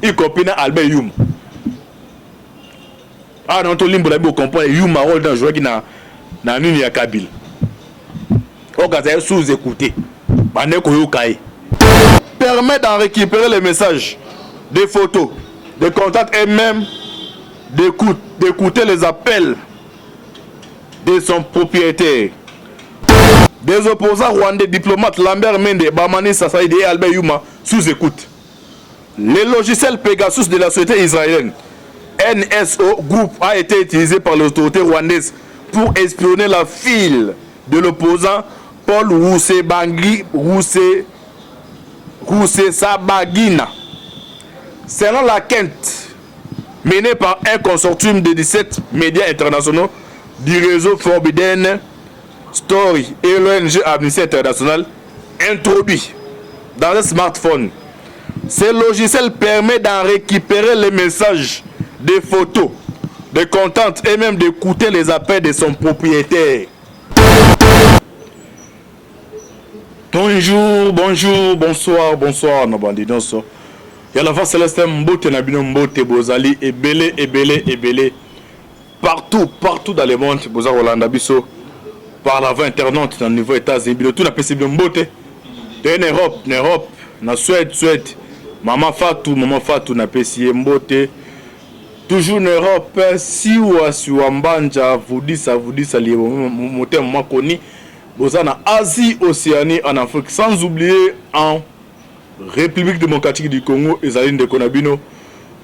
y compris na Albert Yuma. Ah non, to limbo la bi comprendre Yuma rôle dans joueur qui na nini ya Kabila. O ka ça sous-écouter. Bane ko yo kai. Permet d'en récupérer les messages, des photos, des contacts et même d'écouter les appels de son propriétaire. Des opposants rwandais diplomates Lambert Mende, Bamani Sassaïd et Albert Yuma sous écoute. Le logiciel Pegasus de la société israélienne NSO Group a été utilisé par l'autorité rwandaise pour espionner la fille de l'opposant Paul Rusesabagina. Selon la quête menée par un consortium de 17 médias internationaux du réseau Forbidden Story et l'ONG Amnesty International introduit dans un smartphone. Ce logiciel permet d'en récupérer les messages, des photos, des contacts et même d'écouter les appels de son propriétaire. Bonjour, bonjour, bonsoir, bonsoir, nos bandits. Il y a la voix céleste, mbote nabino mbote bozali, ebele. Partout dans le monde, boza Rolanda Bisso, par la voie internaute, dans le niveau États-Unis, tout n'a pas essayé de mbote. En Europe, na Suède, Maman Fatou n'a pas essayé mbote. Toujours en Europe, si ou Mbanja, vous dit ça, les motés makoni. En Asie, Océanie, en Afrique, sans oublier en République démocratique du Congo, Ezaline de Konabino,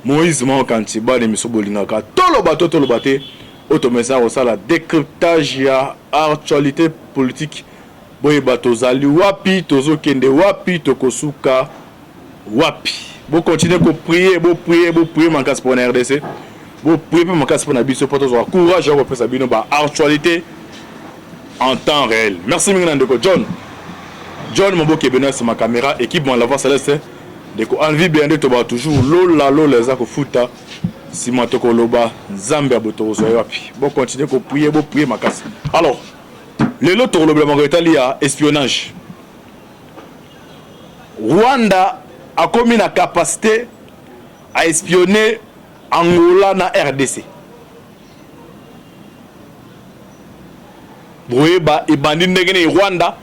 Moïse Mankantiba, de Misobolingaka, Tolobate, Automessa, la décryptage, ya actualité politique, Boyeba Tozali, Wapi, Tozo Kende, Wapi, Tokosuka, Wapi. Vous continuez à prier, vous priez, Mankas pour la RDC, vous priez pour Mankas pour la Bisso, pour avoir courage à représenter Sabino, actualité en temps réel. Merci Mingandeko John Mobo Kebena c'est ma caméra équipe bon la voix céleste de ko envie bien de toba toujours lola les ako futa si matoko loba Zambia boto so yapi bon continuer ko prier ma casse. Alors le lot loba Italie a espionnage. Rwanda a commis la capacité à espionner Angola na RDC. Boyeba et bandit ndengene Rwanda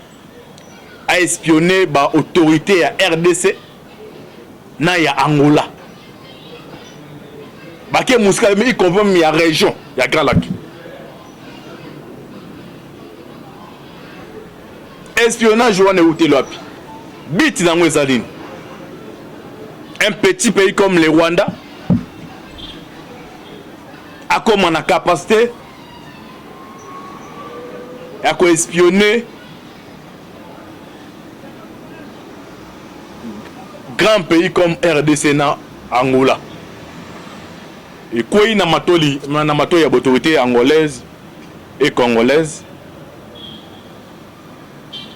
a espionné ba autorité à RDC na ya Angola. Ba ke muska mais il confirme ya région ya Grand Lac. Espionnage wana utelo api. Bit na mwezaline. Un petit pays comme le Rwanda a comme on a capacité à espionner grand pays comme RDC na Angola. Et quoi na matoli ya autorité angolaise et congolaise.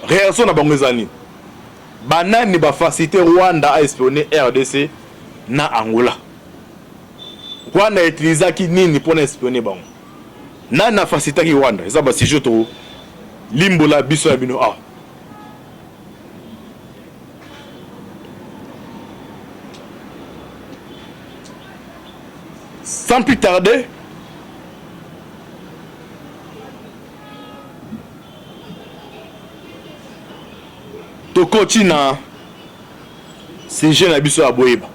Réaction na bangezani. Banani ba faciliter Rwanda à espionner RDC na Angola. Rwanda utilisa ki nini pour espionner bango. Na faciliter ki Rwanda, ça ba si je to limbo la biso ya bino ah. Sans plus tarder, tokoti na CG na biso ya boyeba.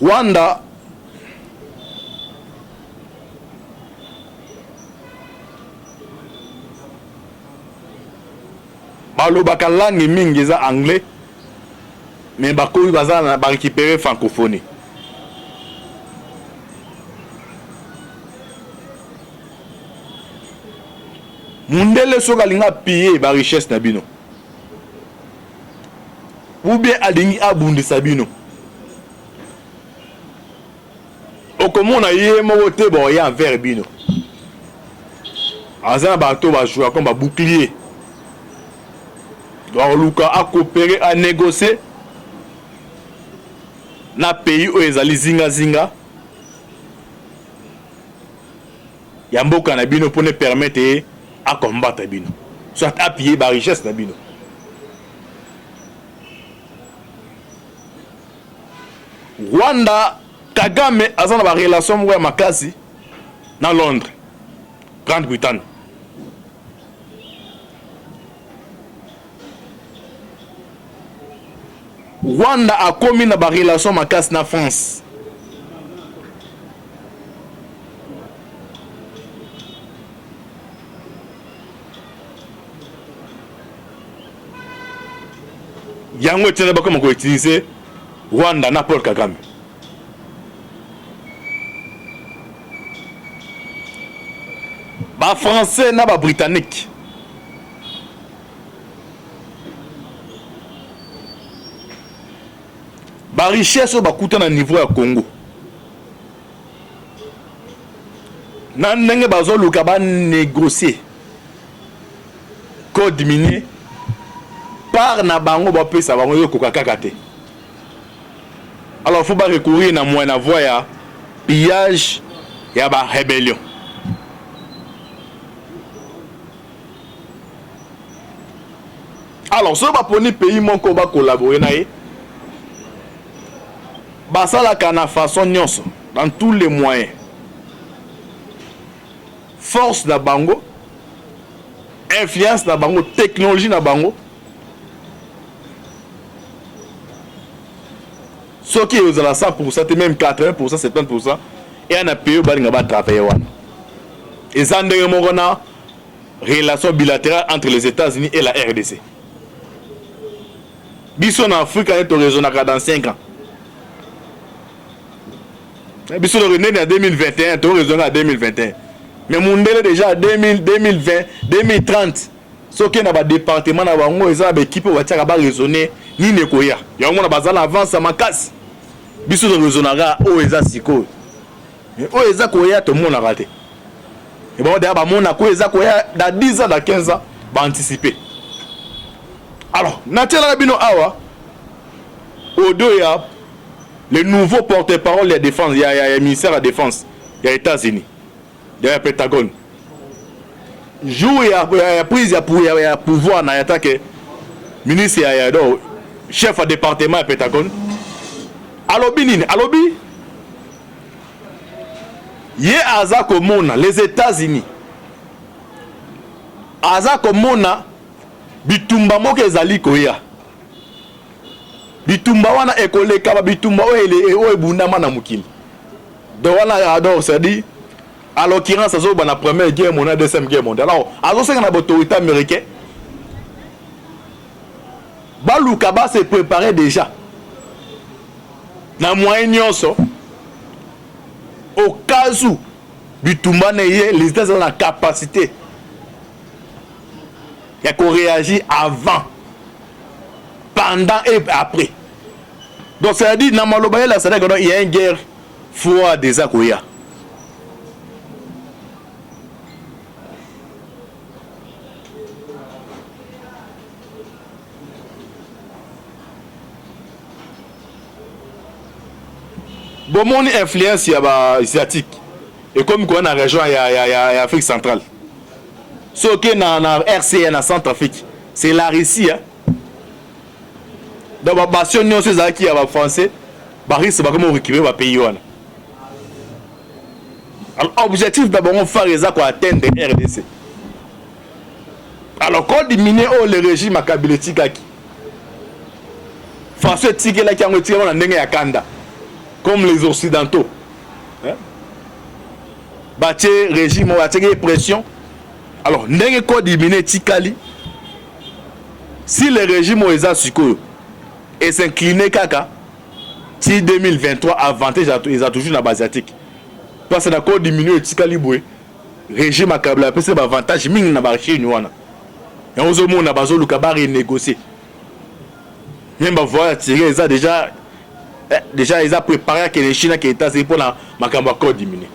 Rwanda balobaka langue mingi eza anglais mais bakoyi baza na ba récupérer francophonie. Mundele soka linga piller ba richesse na bino. Ou bien alingi abundisa bino. Okomona ye moko te bo ya envers bino. Azana bato ba jouer comme ba bouclier. Donc Luka a coopéré, a négocié na pays où ezali zinga ya mboka na bino pour ne permettre à combattre bino soit appuyer ba richesse na bino. Rwanda Kagame azana ba relation ya makasi na Londres, Grande-Bretagne. Rwanda a commis na ba relation makasi na France. Yango tena ba comment ko utiliser Rwanda na Paul Kagame. Ba français na ba britannique. Ba richesse ba kuta na niveau ya Congo. Na ndenge bazo luka ba négocier code minier par na bango ba pesa bango yo kokaka te. Alors il faut pas recourir na moyen na voie ya pillage ya ba rébellion. Alors ce ba poni pays mon ko ba collaborer na ye ba sala kana façon nyonso dans tous les moyens. Force na bango, influence na bango, technologie na bango. Ce qui est aux 100%, même 80%, 70%, et on a payé pour travailler. Et ça, c'est une relation bilatérale entre les États-Unis et la RDC. Biso en Afrique, on est au réseau dans 5 ans. Biso le rené en 2021, on est au réseau en 2021. Mais mon délai déjà 2020, 2030. Ce qui est dans le département, ils ont une équipe qui va raisonner. Ni nekoya. Il y a un bazar avance à ma casse. Biso de raisonnera o eza siko. Mais o eza koya tout le monde a raté. Et bon derrière mon a ko eza koya dans 10 ans dans 15 ans va anticiper. Alors, natela bino awa au deux ya le nouveau porte-parole de la défense, il y a le ministère de la défense, il y a les États-Unis. Il y a le Pentagone. Jour il y a prise il y a pouvoir na attaque ministre ya chef de département du Pentagone. Alobi nini? Alobi ye aza komona les États-Unis. Aza komona bitumba moko ezali koya. Bitumba wana ekoleka ba bitumba o ebundama na mukili. Donc wana adore ça dit à l'occurrence azo ba na première guerre mondiale, deuxième guerre mondiale. Alors azo senga na autorité américaine. Baluka ba se préparer déjà. Na moyen nyonso au cas où bitumba neye les États ont la capacité ya ko réagir avant, pendant et après. Donc ça dit na maloba la ça il y a une guerre froide des akoya. Bon, mon influence il y a asiatique et comme quoi dans la région il y a Afrique centrale. Ce qui est dans la RCN en Centrafrique, c'est la Russie. Hein? Dans la bastion de ces qui a français, Paris c'est pas comment récupérer le pays. Alors objectif d'abord on faire les pour atteindre les RDC. Alors quand diminuer le régime à Kabyletique qui François Tigé là qui a retiré la ndenge ya Kanda. Comme les occidentaux. Hein? Bâtir régime, bâtir pression. Alors, n'est-ce pas diminuer Tikali? Si le régime est à Suko et s'incliner kaka, si 2023 avantage, ils ont toujours la base asiatique. Parce que d'accord diminuer Tikali boué, régime à Kabla, c'est un avantage ming na marché nuana. Et on se montre na bazo le kabari négocier. Même voir tirer ça déjà. Déjà, ils ont préparé que les Chinois qui étaient pour la Makambako diminuer.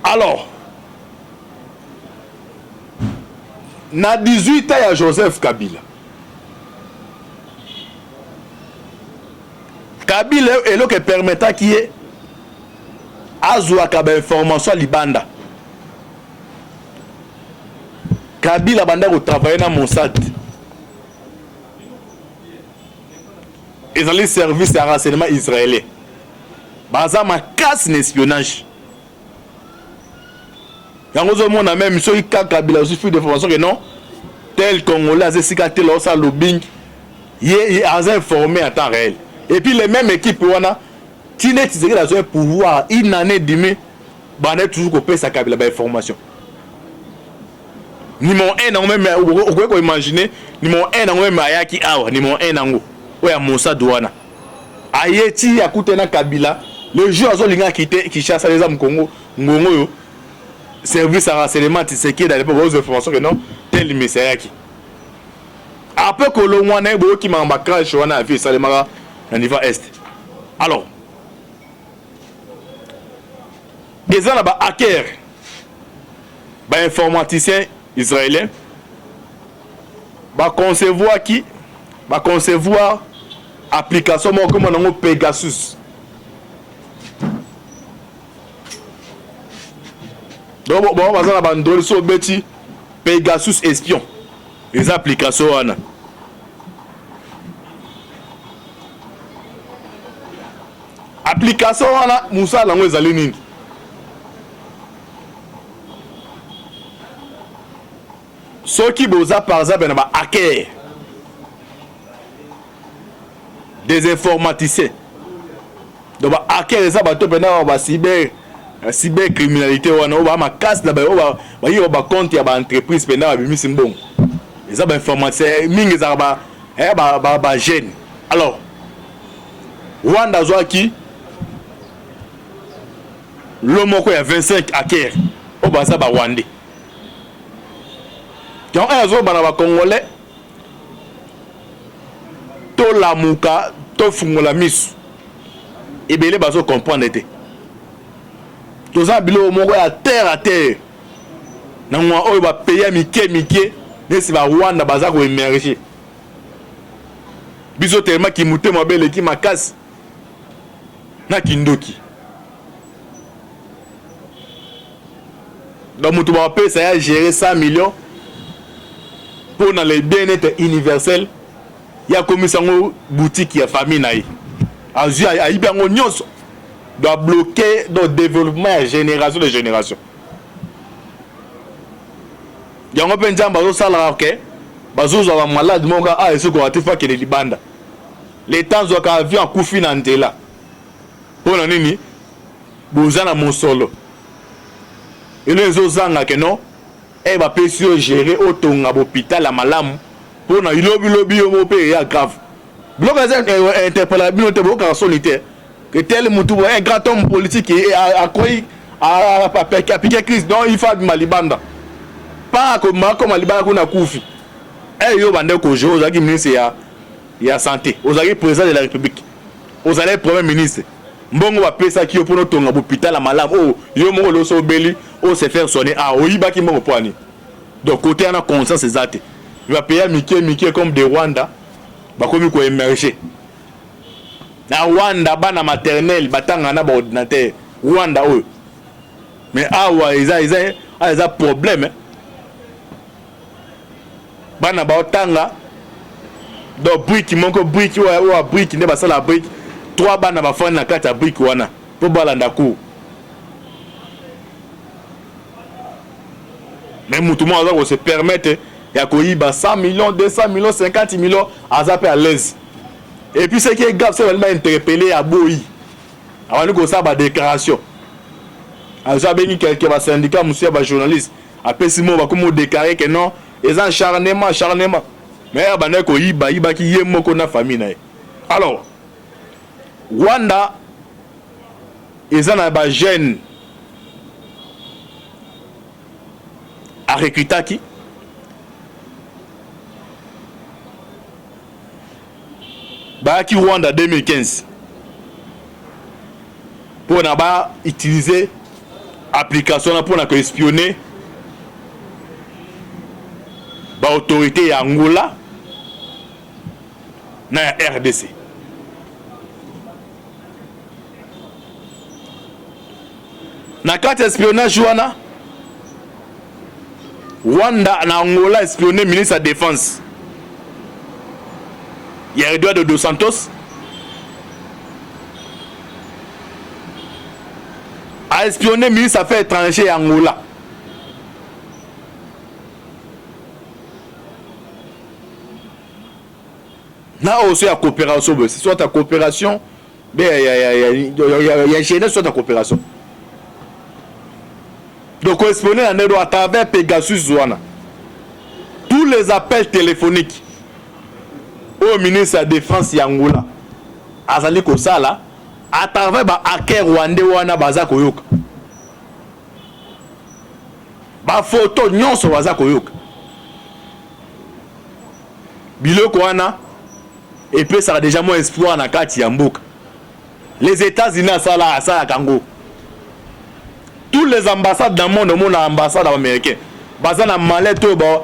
Alors, na 18 ans, il y a Joseph Kabila. Kabila est là qui permettait qu'il y ait azwaka ba information libanda Kabila banda ko travailler na Mossad ezali service de renseignement israélien baza makasi na espionnage yango zo mona même soki Kabila suffit d'information que non tel Congolais a sika tel osa lobbying il a informé en temps réel et puis les mêmes équipes wana tine tizeki dans un pouvoir une année demi bande toujours ko pesa Kabila ba information numéro 1 nango même okoki ko imaginer numéro 1 nango même ayaki awa numéro 1 nango oya Mossad wana ayeti akute na Kabila le jour azolinga quitter Kinshasa les hommes Congo ngongo yo service à renseignement Tshisekedi dans l'époque aux informations que non tel mesayaki après que le wana bo ki mamba crash wana a fait salemara na niveau est alors des gens là-bas hacker ba informaticien israélien ba concevoir application comme on Pegasus donc bon on va abandonner so beti Pegasus espion les applications wana application wana Moussa lango ezali nini soki boza par exemple na ba hacker des informaticiens donc ba hacker eza bato pena ba cybercriminalité wana ba makasi na ba yo ba compte ya ba entreprise pena ba bimisi mbongo eza ba informaticien mingi za ba jeune alors Rwanda zwaki lomoko ya 25 hacker o baza ba Rwandais donc azo bana ba Congolais to lamuka to fungola misu ebele bazo comprendre te toza bilo moko ya terre à terre na mwa oyo ba payer mike nesi ba Rwanda baza ko émerger biso tellement ki mutema bele ki makasi na kindoki donc mutu ba pesa ya gérer 100 millions pour dans les bien-être universel ya komisango boutique ya famille na ye azu ayibi yango nyonso doit bloquer le développement ya génération de génération yango mpe nzambe azosalaka ke bazozwa ba malade moko esoko atifa kele libanda le temps zwaka avion akufi na nzela mpona nini boza na mosolo elo ezozanga ke non bapesi yo gérer otonga bopital ya malamu mpona ilobi yo mo mpe ya grave biloko eza interpellable bino te bokaka soni te que tel mutu un grand homme politique akoyi apike crise donc il faut abima libanda pas comme libanda kuna kufi yo bande ko jo ozalaki ministre ya santé ozalaki président de la république ozalaki premier ministre mbongo bapesaki yo mpona otonga bopital ya malamu yo moko loso obeli se faire sonner oyibaki mbongo po ani donc côté ana conscience eza te va payer mike comme de Rwanda bakomi ko émerger na Rwanda bana maternelle batanga na ba ordinateur Rwanda oyo mais awa eza problème bana ba otanga do brique moko brique wa brique ne basala brique 3 bana bafana na kati ya brique wana po balanda ko mais mutu mo aza ko se permettre ya koyiba 100 millions 200 millions 50 millions azape à l'aise et puis ce qui est grave c'est vraiment interpellé à boyi avant ko sa ba déclaration aza bengi quelqu'un ba syndicat monsieur ba journaliste apesi mo ba komo déclarer que non ils ont acharnement mais bana ko yiba ki ye moko na famille na alors Rwanda ils ont ba jeune a recruté qui Rwanda 2015 pour na utiliser application pour na espionner ba autorité ya Angola na ya RDC Na carte espionnage wana Rwanda na Angola espionné ministre de la défense. Il y a Eduardo dos Santos. A espionné ministre des Affaires étrangères à Angola. Na aussi la coopération, c'est soit ta coopération, il y a gêné soit ta coopération. Donc on espionne à travers Pegasus Zouana. Tous les appels téléphoniques au ministre de la Défense Angola, Azali Kosala, à travers ba hacker rwandais wana baza koyoka. Ba photo nyonso baza koyoka. Biloko wana et puis ça a déjà moins espoir na kati ya mboka. Les États-Unis ça la Congo. Tous les ambassades dans le monde ambassade américaine. Baza na mallette ba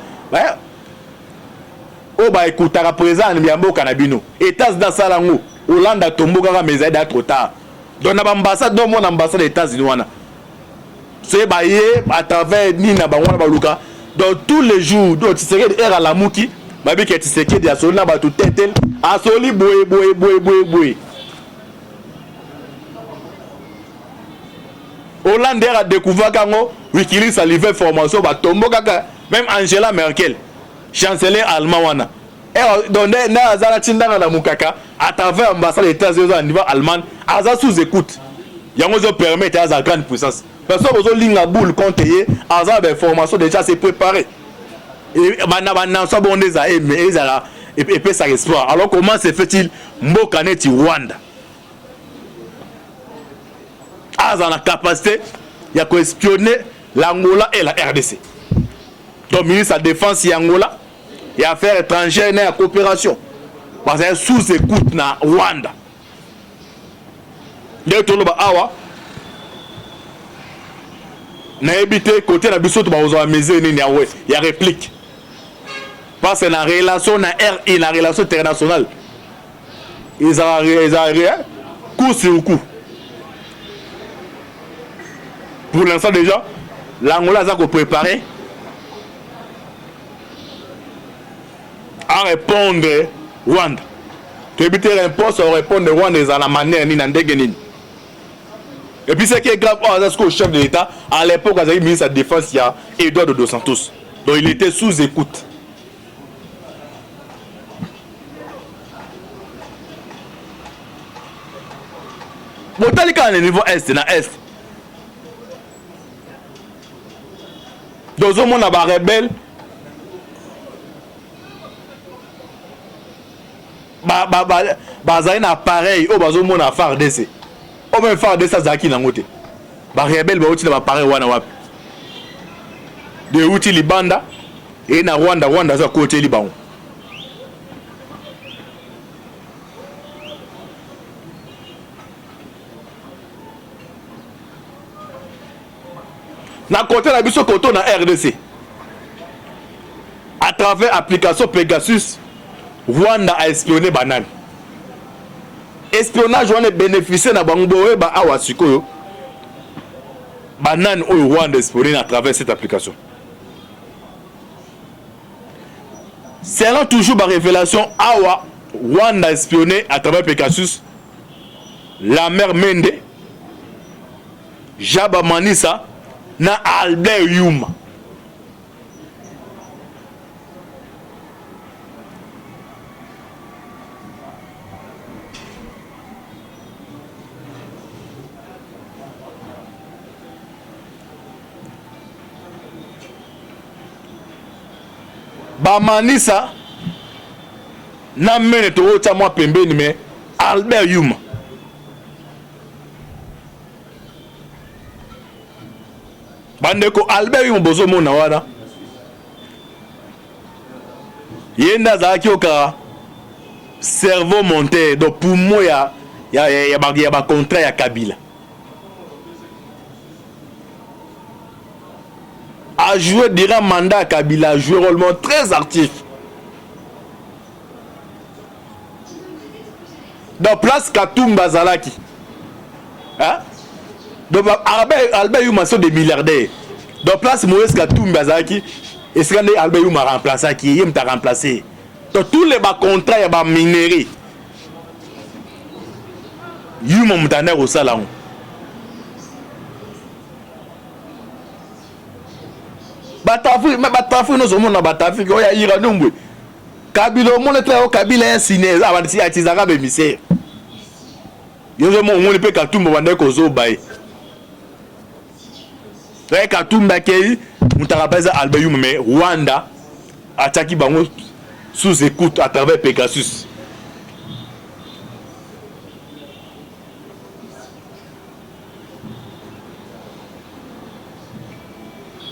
ba écoutera présent na mboka na bino. États dans ça lango. Hollande tomboka mais ça trop tard. Donc na ambassade dans mon ambassade des États-Unis wana. C'est baye à travers ni na bango na baluka. Donc tous les jours donc tu serais à la mouki. Babi qui est de asoli na batu tetel asoli boye. Hollande a découvert kango Wikileaks a livré formation ba tombo kaka même Angela Merkel chancelier allemand wana donc na azala tindanga na mukaka à travers ambassade des États-Unis au niveau allemand aza sous écoute yango zo permettre à sa grande puissance parce que bozo linga boule compter aza ba formation déjà c'est préparé. Et maintenant, ça bon des et puis ça espoir. Alors comment se fait-il Mboka neti Rwanda? A la capacité il y a espionner l'Angola et la RDC. Donc ministre de la Défense Angola et affaires étrangères et la coopération. Parce que sous écoute na Rwanda. De tout le awa na évité côté na biso to ba ozo ameze ni yawe ya réplique. Parce que la relation na RI, la relation internationale, ils ont coup sur coup. Pour l'instant déjà, l'Angola a préparé à répondre Rwanda. Tu éviter l'impôt à répondre Rwanda dans la manière ni dans des. Et puis ce qui est grave, c'est que chef de l'État, à l'époque, il y a eu ministre de la Défense, il y a Eduardo dos Santos. Donc il était sous écoute. Bon, t'as le niveau Est, na Est. Dans un monde, il y a des rebelles. Il y a un appareil, il y a un monde à faire d'essai. Il y a un faire d'essai, il y a un côté. Les rebelles, il y a un appareil. Des outils Libanda et na Rwanda, Rwanda, c'est à côté Liban. Na côté la biso côté na RDC à travers l'application Pegasus Rwanda a espionné banane espionnage on est bénéficié na bango ba awa sikoyo banane o Rwanda espionné à travers cette application selon toujours la révélation awa Rwanda espionné à travers Pegasus la mère Mende Jaba Manisa na Albert Yuma. Ba Manisa na mene to ota mwa pembeni me Albert Yuma. Bandeko Albert Yuma bozo mona wana yenda zaki oka cerveau monté donc pour moi ya ba contrat ya Kabila a joué durant mandat à Kabila a joué rôle très actif dans place Katumba Zalaki hein Donc Albert Yuma sont des milliardaires. Donc place Moïse Katumbi Bazaki et c'est quand Albert Yuma remplacé qui il t'a remplacé. Donc tous les contrats y a minerais. Yuma mutaner au salon. Batafu nous sommes na Batafu ko ya ira nombwe. Kabila mon être au Kabila insiné avant si atizaka be misère. Yo on ne peut Katumbi bande ko zo bae. Très Katumbi kei mutarabeza Albert Yuma mais Rwanda attaque bango sous écoute à travers Pegasus.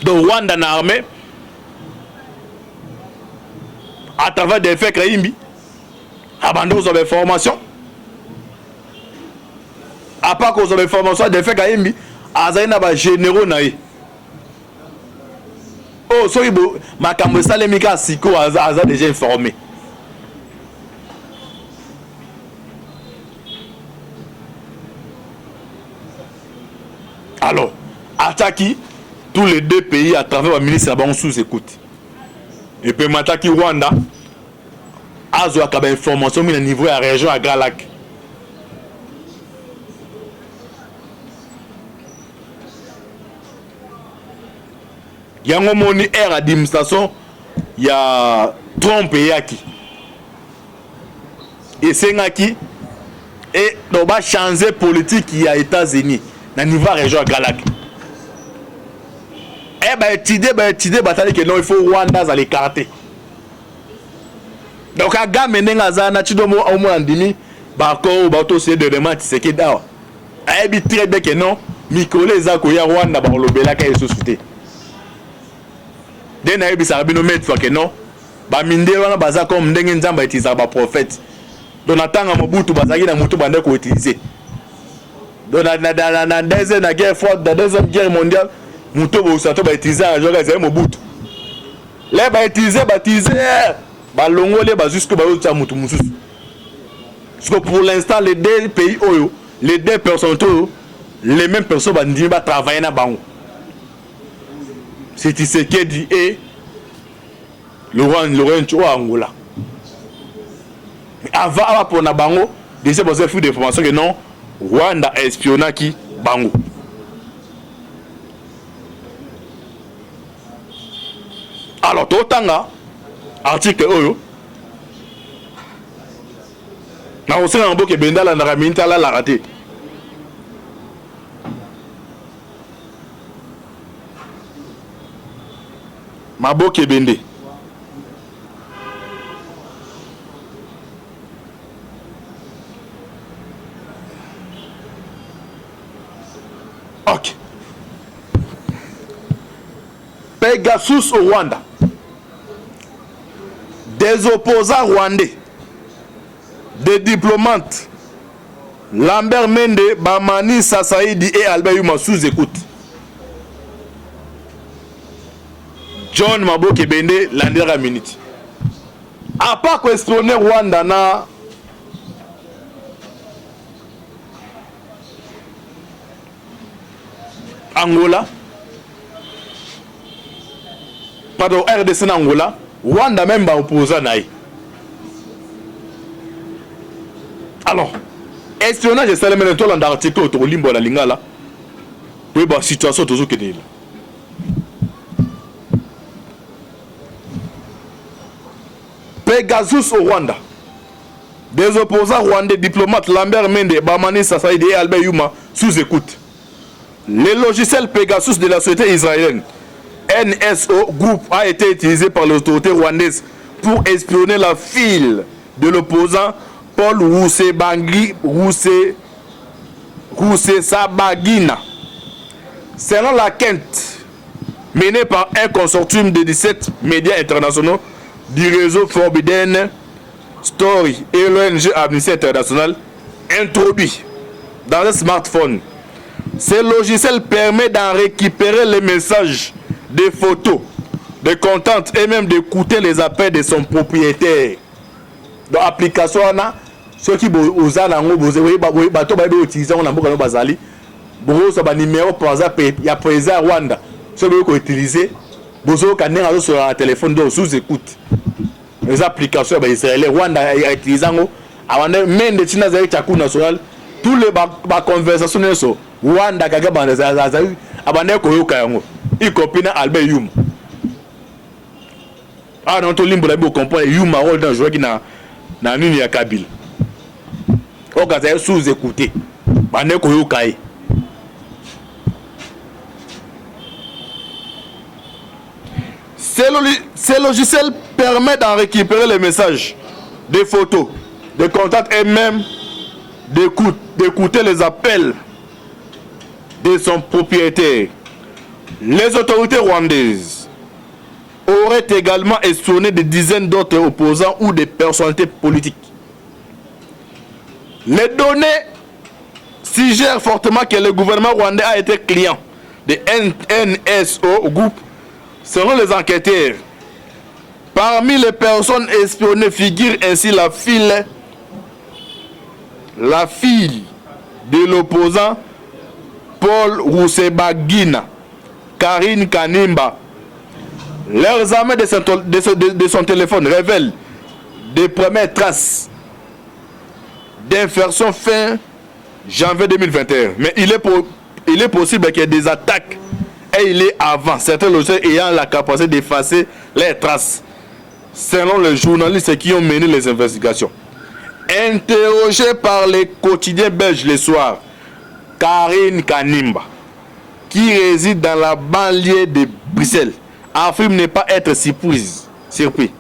Donc Rwanda na armée à travers des faits Kaimbi abandon aux informations à part cause des informations des faits Kaimbi azaina ba généraux naï oh soibo makambo salemika siko aza déjà informé. Alors attaque tous les deux pays à travers le ministre Abang sous écoute. Et puis Mataki Rwanda a une information au niveau de la région à Grand Lac. Il y a un moni air d'administration, il y a Trump et Yaki. Et c'est Yaki et on va changer politique qui a États-Unis dans le niveau de la région à Grand Lac. Eh ben étudier bataille que non il faut Rwanda à l'écarter. Donc à gars menenga zana chidomo au moins andimi bako bato c'est de demain c'est que dawa. Eh bi très bien que non mikole za ko ya Rwanda ba lobela ka société. Dena ebi sa bino mettre que non ba minde wana baza comme ndenge nzamba itiza ba prophète. Donc natanga mobutu bazaki na mutu bande ko utiliser. Donc na deuxième guerre froide, la deuxième guerre mondiale Mouto Bosato va utiliser un jour à Mobutu. Les va utiliser, jusqu'au Baouta Moutou Moussous. Parce que pour l'instant, les deux pays, les deux personnes, les mêmes personnes vont travailler dans le banc. C'est ce qui dit et Laurent Angola. Avant pour na bango, déjà vous avez fait des informations que non, Rwanda espionna qui bango. Alors, totanga article oyo na osena mboke bendala na raminta la raté. Maboke bende. Ok. Pegasus au Rwanda. Des opposants rwandais, des diplomates, Lambert Mende, Bamani Sassaïdi et Albert Yuma sous écoute. John Maboke Bende, l'Andera Minute. À part questionner Rwanda na Angola, pardon, RDC na Angola, Rwanda même va opposer naï. Alors, espionnage c'est le même temps dans l'article autour limbo la lingala. Oui, bah situation toujours que là. Pegasus au Rwanda. Des opposants rwandais diplomates Lambert Mende, Bamani Sassaïdi et Albert Yuma sous écoute. Le logiciel Pegasus de la société israélienne NSO Group a été utilisé par l'autorité rwandaise pour espionner la fille de l'opposant Paul Rusesabagina. Selon la quête menée par un consortium de 17 médias internationaux du réseau Forbidden Story et l'ONG Amnesty International, introduit dans un smartphone. Ce logiciel permet d'en récupérer les messages, des photos, des contacts et même d'écouter les appels de son propriétaire. Dans l'application, ceux qui ont utilisé Boro ça ba numéro par exemple ya président Rwanda. Ce que vous utilisez, vous avez sur un téléphone de sous écoute. Les applications ba israélien Rwanda utilisant avant même de China za chaku national tous les ba conversation so Rwanda kaga banda za abane ko yoka yango. Y compris Albert Yuma. Ah non to limbo la bi comprendre Yuma rôle dans joueur qui na nini ya Kabila. O ka za sous écouter. Bande ko yoka. Ces logiciels permettent d'en récupérer les messages, des photos, des contacts et même d'écouter les appels de son propriétaire. Les autorités rwandaises auraient également espionné des dizaines d'autres opposants ou des personnalités politiques. Les données suggèrent fortement que le gouvernement rwandais a été client de NSO groupe. Selon les enquêteurs, parmi les personnes espionnées figure ainsi la fille de l'opposant Paul Rusesabagina, Karine Kanimba. Leurs armées de son téléphone révèlent des premières traces d'infraction fin janvier 2021. Mais il est possible qu'il y ait des attaques et il est avant certains logiciels ayant la capacité d'effacer les traces, selon les journalistes qui ont mené les investigations. Interrogée par les quotidiens belges le soir, Karine Kanimba, qui réside dans la banlieue de Bruxelles, affirme ne pas être surpris.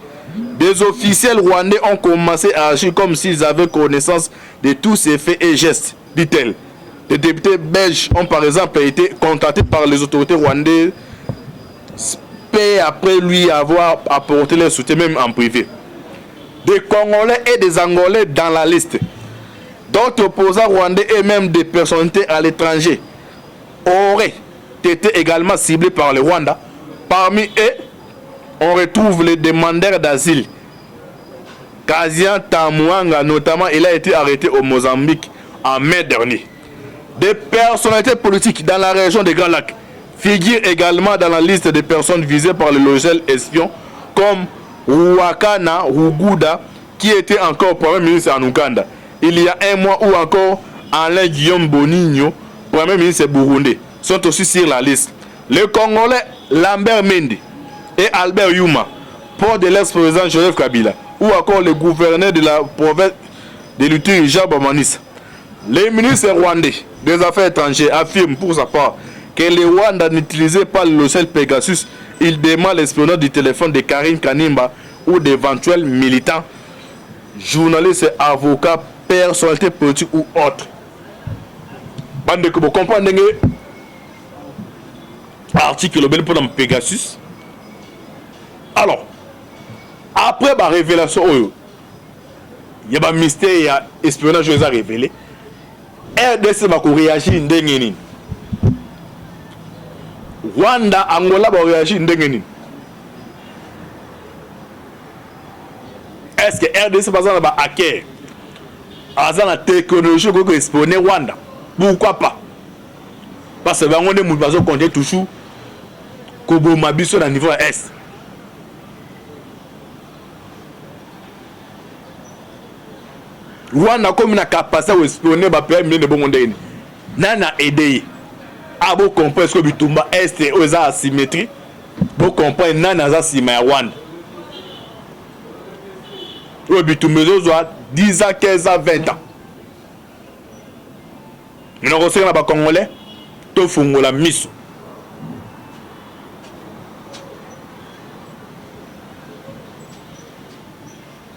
Des officiels rwandais ont commencé à agir comme s'ils avaient connaissance de tous ces faits et gestes, dit-elle. Les députés belges ont par exemple été contactés par les autorités rwandaises après lui avoir apporté leur soutien même en privé. Des Congolais et des Angolais dans la liste. D'autres opposants rwandais et même des personnalités à l'étranger auraient été également ciblés par le Rwanda. Parmi eux, on retrouve les demandeurs d'asile. Kazian Tamouanga notamment, il a été arrêté au Mozambique en mai dernier. Des personnalités politiques dans la région des Grands Lacs figurent également dans la liste des personnes visées par le logiciel espion, comme Ruakana Ruguda, qui était encore Premier ministre en Ouganda il y a un mois, ou encore Alain Guillaume Boninho, Premier ministre burundais, sont aussi sur la liste. Les Congolais Lambert Mende et Albert Yuma, port de l'ex-président Joseph Kabila, ou encore le gouverneur de la province de l'Uturi, Jean Bamanis. Le ministre rwandais des Affaires étrangères affirme pour sa part que le Rwanda n'utilisait pas le logiciel Pegasus. Il demande l'espionnage du téléphone de Karine Kanimba ou d'éventuels militants, journalistes, avocats, personnalités politiques ou autres. Bande que vous comprenez article pour le Pegasus. Alors, après la révélation, il y a un mystère, il y a un espionnage qui a révélé. RDC va réagir ndenge nini. Rwanda, Angola va réagir ndenge nini. Est-ce que RDC va hacker la technologie qui va espionner Rwanda? Pourquoi pas? Parce que on est mouvement compter toujours Kobo Mabiso à niveau Est. Rwanda comme une capacité d'espionner les pays de bon monde. Nana aidé. Ah bon comprendre ce que Bitumba Est et aux asymétrie. Bon comprendre nana asymétrie Rwanda. Au Bitumba soit 10 ans, 15 ans, 20 ans. Nous recevons les Congolais. Tout fungola miso.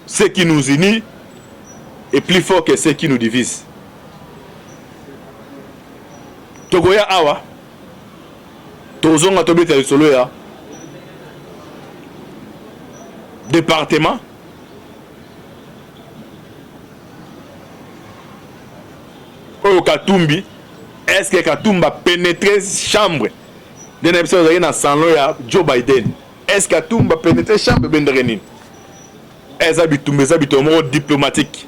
Ce qui nous unit est plus fort que ce qui nous divise. Togoya awa tozonga tobeta lisolo ya département oyo Katumbi. Est-ce que Katumba pénétrer chambre d'un épisode dans salon ya Joe Biden? Est-ce que Katumba pénétrer chambre benderenin? Est-ce que mot diplomatique?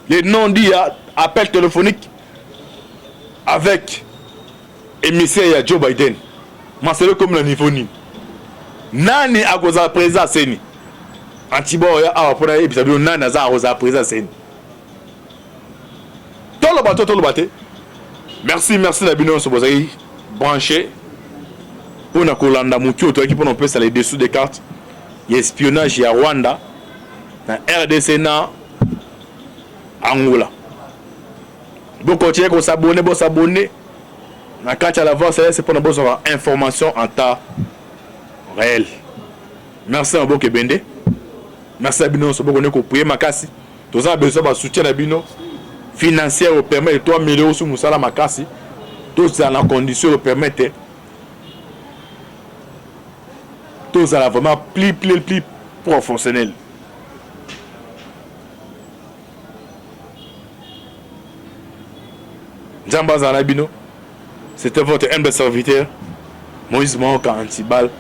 les non-dits appel téléphonique avec émissaire Joe Biden. Moi, c'est comme le niveau ni. Nani a causé présent seni. Antibo a pour aller épisode nani a causé présent seni. Tout le bateau. Merci la bino so bozai branché. Pour na kolanda mutu to qui pour on peut ça les dessous des cartes. Il y a espionnage à Rwanda, na RDC na Angola. Vous continuez à s'abonner. Na quand à l'avance, c'est pour nous avoir information en temps réel. Merci à Boke Bende. Merci à Bino, c'est pour qu'on ait prié Makasi. Tous a besoin de soutien à Bino financier au permet de 3 millions sur Moussala Makasi. Tous à la condition au permettre. Tous à la vraiment plus professionnel. Jamba Zanabino. C'était votre humble serviteur, Moïse Moka Antibal.